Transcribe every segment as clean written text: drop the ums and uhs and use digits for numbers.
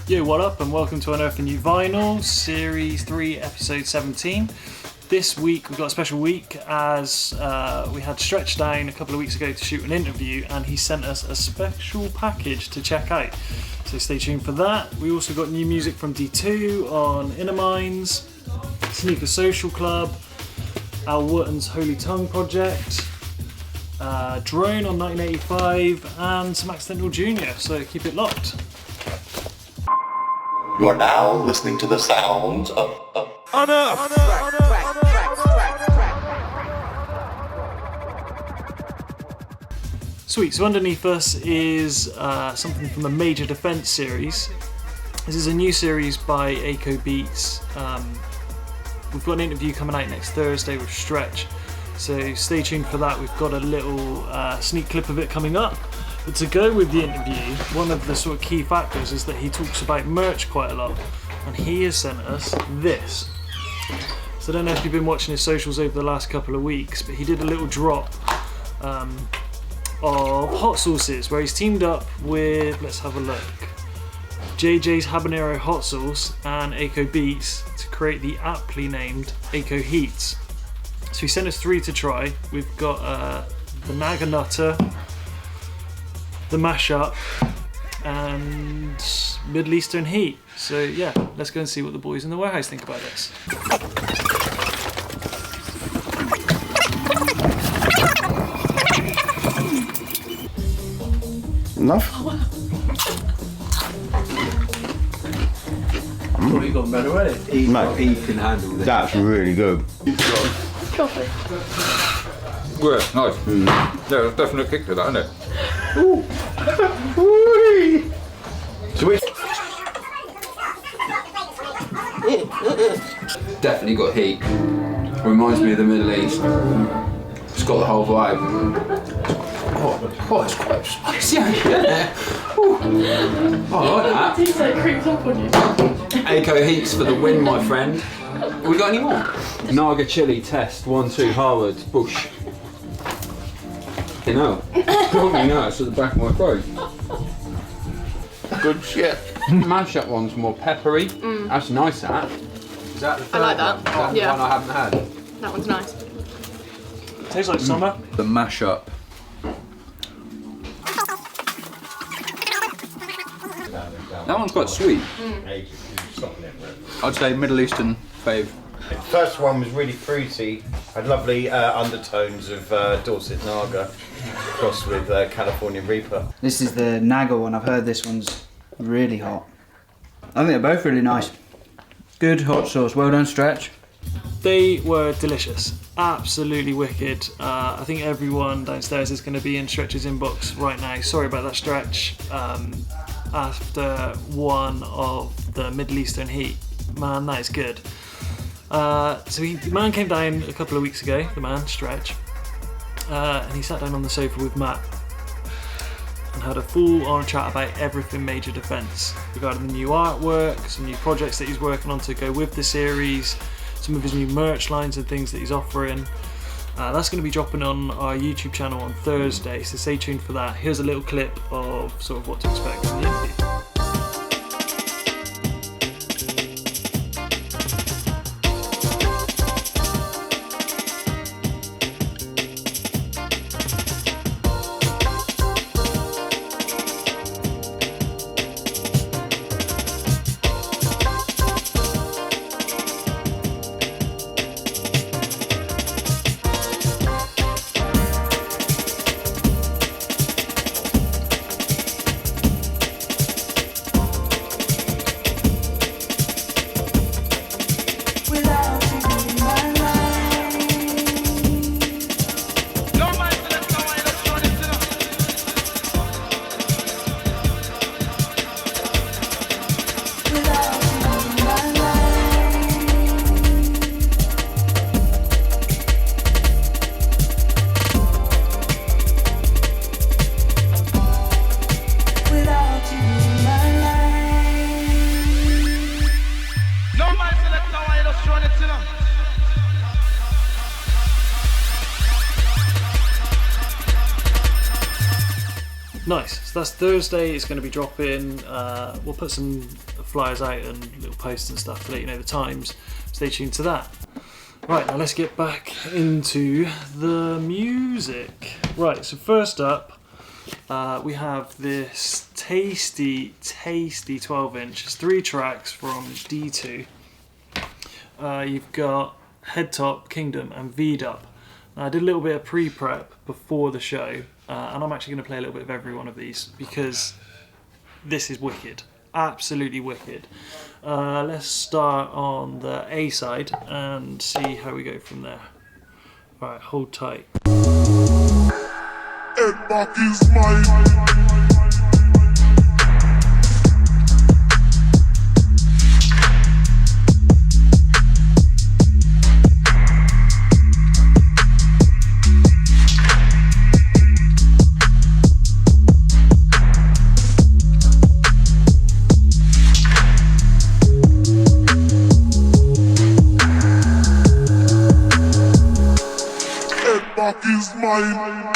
Yo, what up, and welcome to Unearthing New Vinyl, Series 3, Episode 17. This week we've got a special week as we had Stretch down a couple of weeks ago to shoot an interview, and he sent us a special package to check out. So stay tuned for that. We also got new music from D2 on Inner Minds, Sneaker Social Club, Al Wotton's Holy Tongue Project, Drone on 1985, and some Accidental Junior, so keep it locked. You are now listening to the sounds of Unearthed. Sweet, so underneath us is something from the Major Defense series. This is a new series by Aiko Beats. We've got an interview coming out next Thursday with Stretch, so stay tuned for that. We've got a little sneak clip of it coming up. But to go with the interview, one of the sort of key factors is that he talks about merch quite a lot, and he has sent us this. So I don't know if you've been watching his socials over the last couple of weeks, but he did a little drop of hot sauces where he's teamed up with, let's have a look, JJ's Habanero Hot Sauce and Aiko Beats to create the aptly named Aiko Heatz. So he sent us 3 to try. We've got the Naga Nutter, the Mashup, and Middle Eastern Heat. So yeah, let's go and see what the boys in the warehouse think about this. Enough? Well, you got better already. He can handle this. That's really good. Coffee. Yeah, nice. Yeah, there's definitely a kick to that, isn't it? So we Definitely got heat. Reminds me of the Middle East. It's got the whole vibe. Oh, it's quite spicy, yeah. I like that. Tastes like creeps up on you. Aiko Heatz for the win, my friend. Have we got any more? Naga chili test 1 2 Harvard Bush. You know, probably know it's at the back of my throat. Good shit. Mashup one's more peppery. That's nice. That. Is that the third I like that. one? Is that Yeah. the one I haven't had? That one's nice. Tastes like summer. The mashup. That one's quite sweet. I'd say Middle Eastern fave. The first one was really fruity, had lovely undertones of Dorset Naga crossed with California Reaper. This is the Naga one. I've heard this one's really hot. I think they're both really nice. Good hot sauce. Well done, Stretch. They were delicious, absolutely wicked. I think everyone downstairs is going to be in Stretch's inbox right now. Sorry about that, Stretch. After one of the Middle Eastern Heat, man, that is good. So the man came down a couple of weeks ago, the man, Stretch, and he sat down on the sofa with Matt and had a full-on chat about everything Major Defense, regarding the new artwork, some new projects that he's working on to go with the series, some of his new merch lines and things that he's offering. That's going to be dropping on our YouTube channel on Thursday, so stay tuned for that. Here's a little clip of sort of what to expect from the interview. Nice. So that's Thursday. It's going to be dropping. We'll put a flyers out and little posts and stuff to let you know the times. Stay tuned to that. Right, now let's get back into the music. Right, so first up, we have this tasty 12-inch. It's 3 tracks from D2. You've got Head Top, Kingdom, and V-Dub. I did a little bit of pre-prep before the show, and I'm actually going to play a little bit of every one of these because this is wicked, absolutely wicked. Let's start on the A side and see how we go from there. Alright, hold tight. Berk is mine. Berk is mine.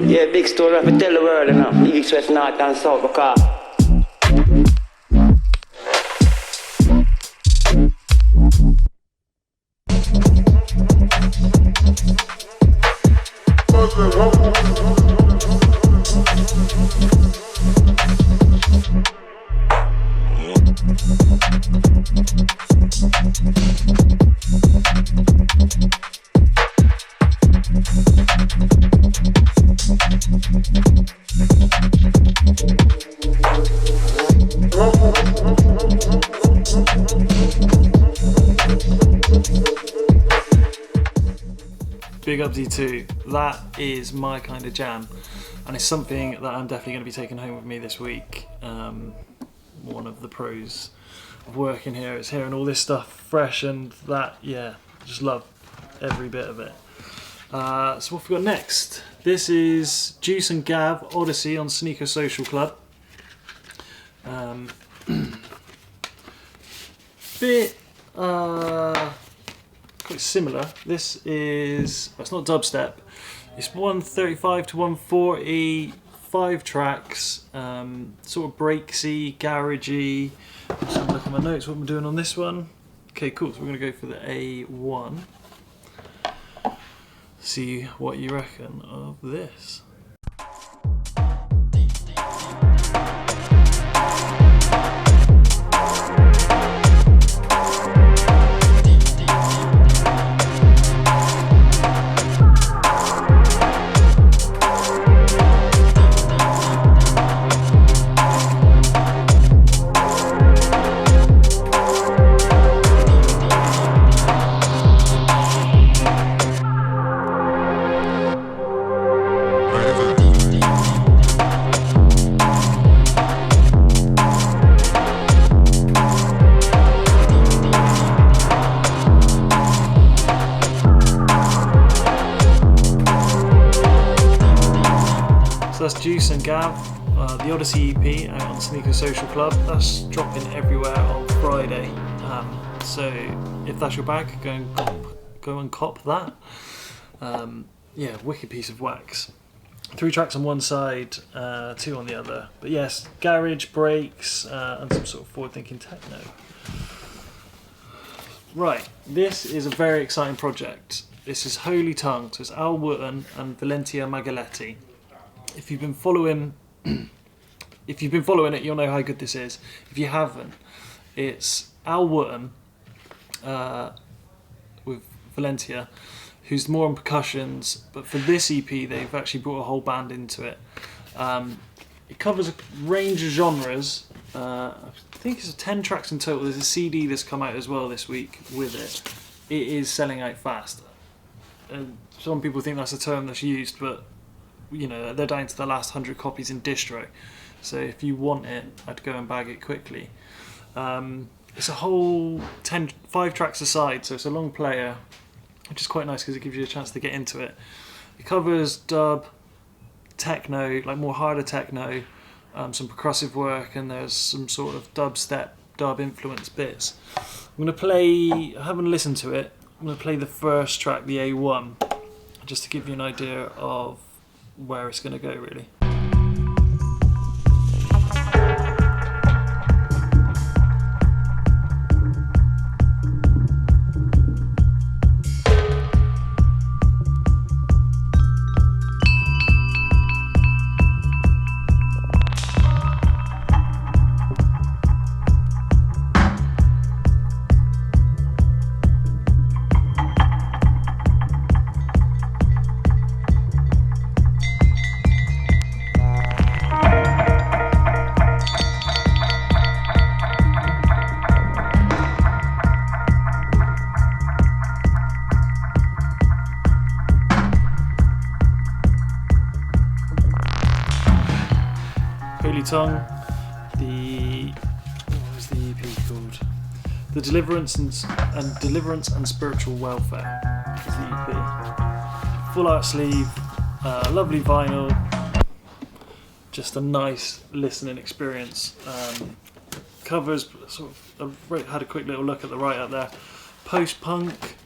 Yeah, big story I tell the world now. East, west, north and south, because Big up D2, that is my kind of jam, and it's something that I'm definitely going to be taking home with me this week. One of the pros of working here is hearing all this stuff fresh, and that, yeah, just love every bit of it. So what have we got next? This is Juice and Gav, Odyssey on Sneaker Social Club. Bit quite similar. This is, well, it's not dubstep, it's 135 to 140, 5 tracks, sort of breaksy, garagey. Just have a look at my notes, what I'm doing on this one. Okay, cool, so we're going to go for the A1. See what you reckon of this. So that's Juice and Gav, the Odyssey EP out on Sneaker Social Club. That's dropping everywhere on Friday. So if that's your bag, go and cop that. Yeah, wicked piece of wax. 3 tracks on one side, 2 on the other. But yes, garage, breaks, and some sort of forward-thinking techno. Right, this is a very exciting project. This is Holy Tongue, so it's Al Wooten and Valentia Magaletti. If you've been following it, you'll know how good this is. If you haven't, it's Al Wooten with Valentia, who's more on percussions, but for this EP they've actually brought a whole band into it. It covers a range of genres. I think it's 10 tracks in total. There's a CD that's come out as well this week with it. It is selling out fast. Some people think that's a term that's used, but you know, they're down to the last 100 copies in distro. So if you want it, I'd go and bag it quickly. It's a whole 5 tracks aside, so it's a long player, which is quite nice because it gives you a chance to get into it. It covers dub, techno, like more harder techno, some percussive work, and there's some sort of dubstep, dub influenced bits. I'm going to play, I haven't listened to it, I'm going to play the first track, the A1, just to give you an idea of where it's going to go really. Tongue, what was the EP called? The Deliverance and Spiritual Welfare is the EP. Full art sleeve, lovely vinyl, just a nice listening experience. Covers sort of, I had a quick little look at the right up there. Post punk,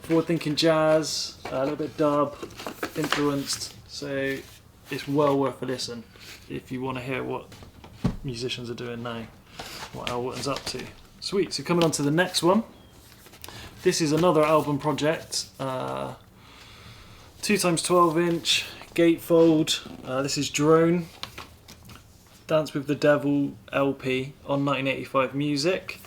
forward thinking jazz, a little bit dub influenced, so it's well worth a listen if you want to hear what musicians are doing now, what Al Wotton's up to. Sweet, so coming on to the next one. This is another album project, 2x12" gatefold. This is Drone, Dance with the Devil LP on 1985 Music.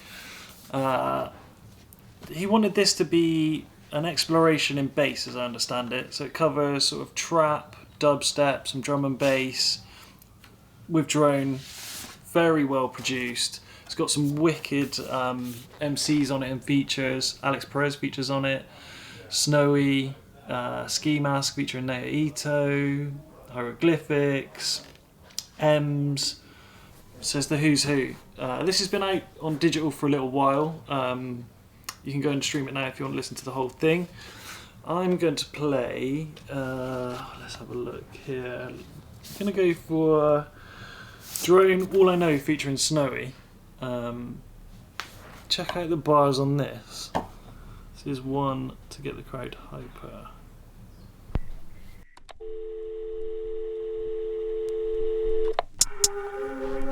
He wanted this to be an exploration in bass, as I understand it, so it covers sort of trap, dubstep, some drum and bass, with Drone, very well produced. It's got some wicked MCs on it and features. Alex Perez features on it. Snowy, Ski Mask featuring Neo Ito, Hieroglyphics, Ems. So it's the who's who. This has been out on digital for a little while. You can go and stream it now if you want to listen to the whole thing. I'm going to play, let's have a look here. I'm going to go for Drone, All I Know featuring Snowy. Check out the bars on this. This is one to get the crowd hyper.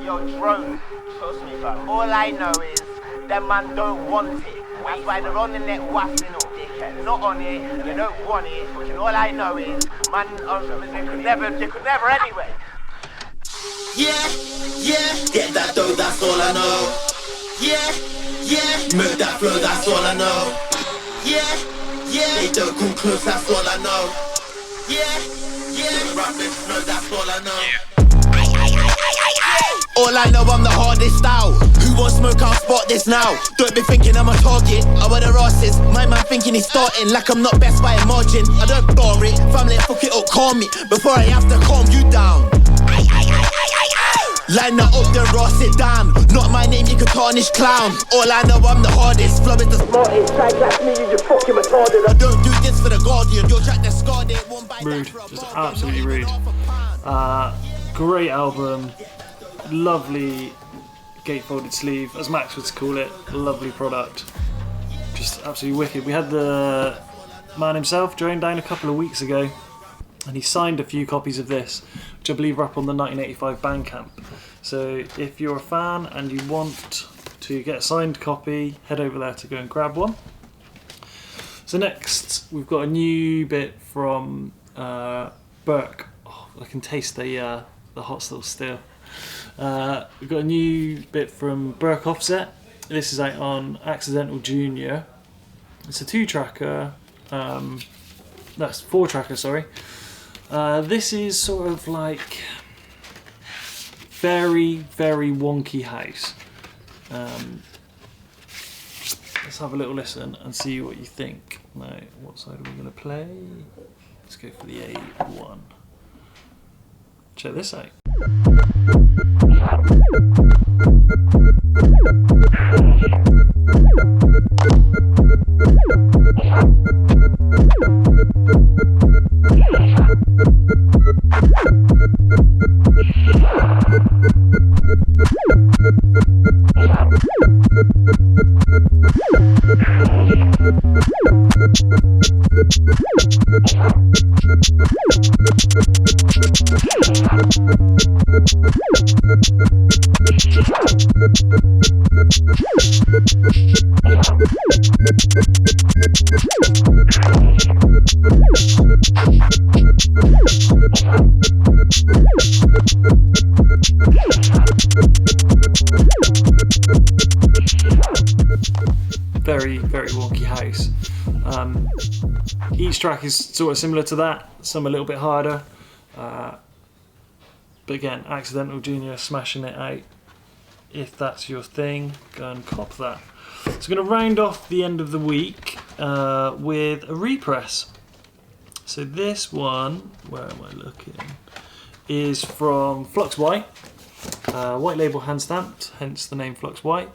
Yo, Drone, trust me, fam. All I know is them man don't want it. That's why they're on the net wafting up. They're not on it, and they don't want it. And all I know is, man, they could never anyway. Yeah, get that dough, that's all I know. Yeah, move that flow, that's all I know. Yeah, they don't come close, that's all I know. Yeah, rap this flow, that's all I know. All I know, I'm the hardest out. Who wants smoke, I'll spot this now. Don't be thinking I'm a target, I wear the asses. My man thinking he's starting like I'm not best by a margin. I don't bar it, family fuck it up, call me before I have to calm you down. Line that up, then Ross it down. Not my name, you can tarnish clown. All I know, I'm the hardest. Flow is the smartest. Try class me, you just fucking retarded. I don't do this for the Guardian. You'll track the scar, they won't buy rude, just absolutely rude. Great album, lovely gatefolded sleeve, as Max would call it. Lovely product, just absolutely wicked. We had the man himself, Drone, down a couple of weeks ago, and he signed a few copies of this, which I believe are up on the 1985 Bandcamp. So if you're a fan and you want to get a signed copy, head over there to go and grab one. So next we've got a new bit from Berk. Oh, I can taste the hot sauce still. We've got a new bit from Berk Offset. This is out on Accidental Junior. It's a 2-tracker. That's 4-tracker, sorry. This is sort of like very, very wonky house. Let's have a little listen and see what you think. Now, what side are we going to play? Let's go for the A1. Check this out. Very, very wonky house. Each track is sort of similar to that, some a little bit harder. But again, Accidental Junior smashing it out. If that's your thing, go and cop that. So I'm going to round off the end of the week with a repress. So this one, where am I looking, is from Flux White. White label hand stamped, hence the name Flux White.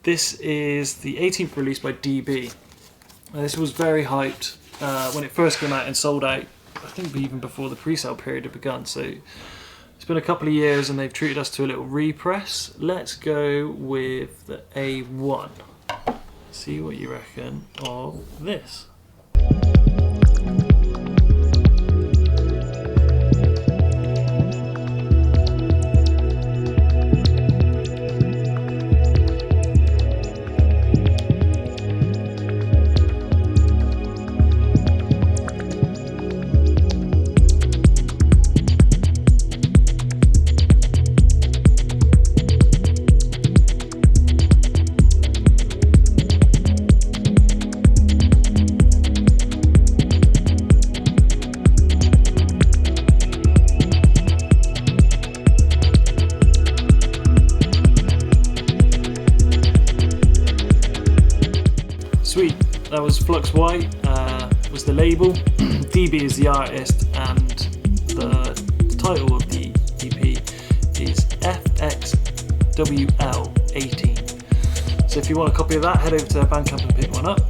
This is the 18th release by DB. This was very hyped when it first came out and sold out, I think even before the pre-sale period had begun. So it's been a couple of years and they've treated us to a little repress. Let's go with the A1. See what you reckon of this. Sweet, that was Flux White, was the label. DB is the artist, and the title of the EP is FXWL18. So if you want a copy of that, head over to Bandcamp and pick one up.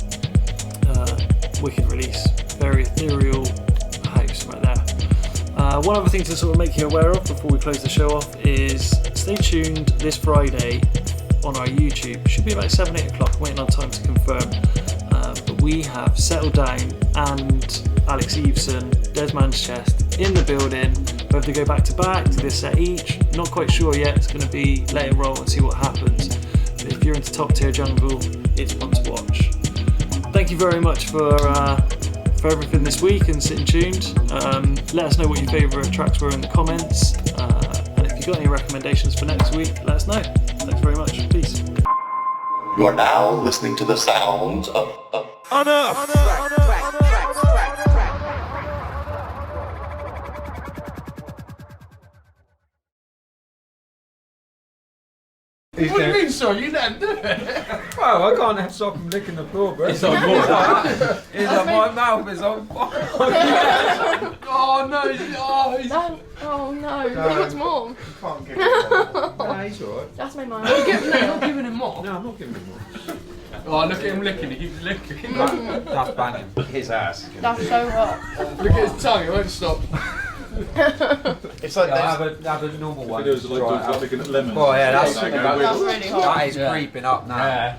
Wicked release, very ethereal house right there. One other thing to sort of make you aware of before we close the show off is stay tuned this Friday on our YouTube. Should be about 7-8 o'clock, I'm waiting on time to confirm. But we have Settled Down and Alex Eveson, Des Manchester in the building. Whether they go back to back to this set each, not quite sure yet. It's going to be let it roll and see what happens. But if you're into top tier jungle, it's one to watch. Thank you very much for everything this week and sitting tuned. Let us know what your favourite tracks were in the comments. And if you've got any recommendations for next week, let us know. Thanks very much. Peace. You are now listening to the sounds of Unearthed. What do you mean, sorry? You let him do it? Well, I can't stop him licking the floor, bro. It's on fire. It's on my mouth is on fire. Oh no! Oh no, he wants more. You can't give him more. No, he's alright. That's my mind. You're not giving him more. No, I'm not giving him more. Oh, look at him licking. He keeps licking. That's banging. His ass. That's so hot. Look at his tongue. It won't stop. It's like have a normal one. Videos are like lemons. Oh yeah, that's really hot. that is creeping up now. Yeah.